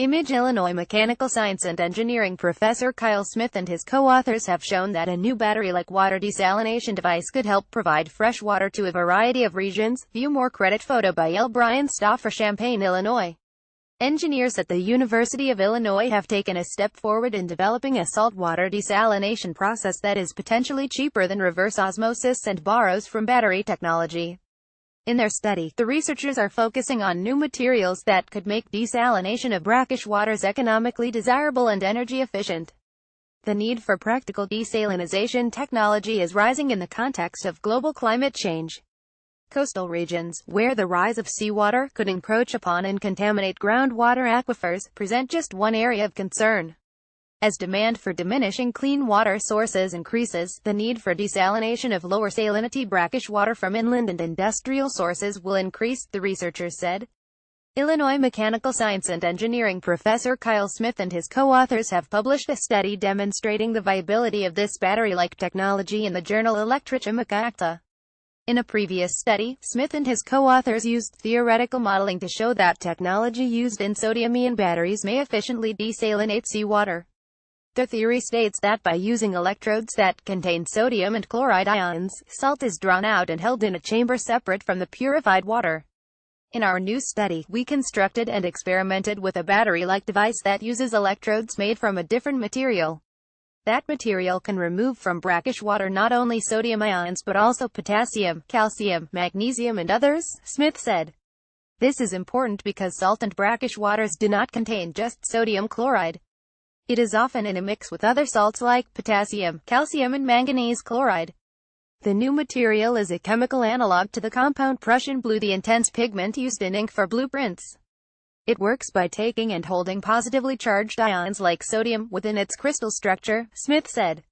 Image Illinois mechanical science and engineering professor Kyle Smith and his co-authors have shown that a new battery-like water desalination device could help provide fresh water to a variety of regions. View more. Credit photo by L. Brian Stauffer, Champaign, Illinois. Engineers at the University of Illinois have taken a step forward in developing a saltwater desalination process that is potentially cheaper than reverse osmosis and borrows from battery technology. In their study, the researchers are focusing on new materials that could make desalination of brackish waters economically desirable and energy efficient. The need for practical desalination technology is rising in the context of global climate change. Coastal regions, where the rise of seawater could encroach upon and contaminate groundwater aquifers, present just one area of concern. As demand for diminishing clean water sources increases, the need for desalination of lower salinity brackish water from inland and industrial sources will increase, the researchers said. Illinois mechanical science and engineering professor Kyle Smith and his co-authors have published a study demonstrating the viability of this battery-like technology in the journal Electrochimica. In a previous study, Smith and his co-authors used theoretical modeling to show that technology used in sodium-ion batteries may efficiently desalinate seawater. The theory states that by using electrodes that contain sodium and chloride ions, salt is drawn out and held in a chamber separate from the purified water. In our new study, we constructed and experimented with a battery-like device that uses electrodes made from a different material. That material can remove from brackish water not only sodium ions but also potassium, calcium, magnesium and others, Smith said. This is important because salt and brackish waters do not contain just sodium chloride. It is often in a mix with other salts like potassium, calcium and manganese chloride. The new material is a chemical analog to the compound Prussian blue, the intense pigment used in ink for blueprints. It works by taking and holding positively charged ions like sodium within its crystal structure, Smith said.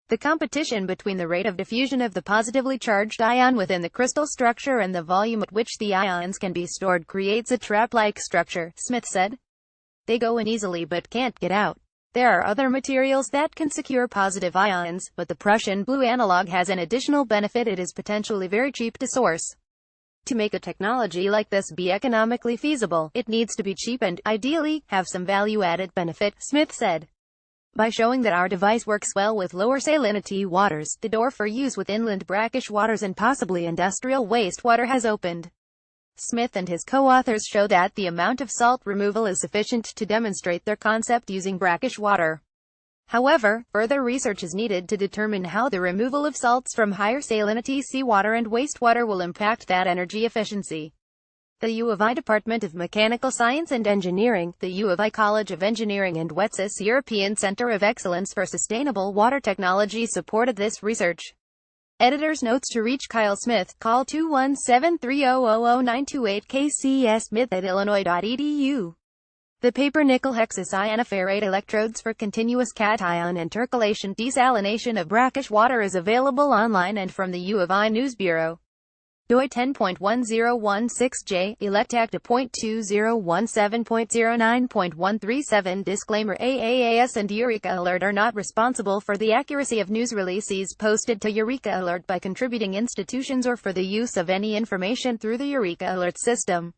The competition between the rate of diffusion of the positively charged ion within the crystal structure and the volume at which the ions can be stored creates a trap-like structure, Smith said. They go in easily but can't get out. There are other materials that can secure positive ions, but the Prussian blue analog has an additional benefit: it is potentially very cheap to source. To make a technology like this be economically feasible, it needs to be cheap and, ideally, have some value-added benefit, Smith said. By showing that our device works well with lower salinity waters, the door for use with inland brackish waters and possibly industrial wastewater has opened. Smith and his co-authors show that the amount of salt removal is sufficient to demonstrate their concept using brackish water. However, further research is needed to determine how the removal of salts from higher salinity seawater and wastewater will impact that energy efficiency. The U of I Department of Mechanical Science and Engineering, the U of I College of Engineering and WETSIS European Center of Excellence for Sustainable Water Technology supported this research. Editor's notes: to reach Kyle Smith, call 217-3000928 kcsmith@illinois.edu. The paper nickel hexacyanoferrate electrodes for continuous cation intercalation desalination of brackish water is available online and from the U of I News Bureau. DOI 10.1016J, Electact.2017.09.137. Disclaimer: AAAS and Eureka Alert are not responsible for the accuracy of news releases posted to Eureka Alert by contributing institutions or for the use of any information through the Eureka Alert system.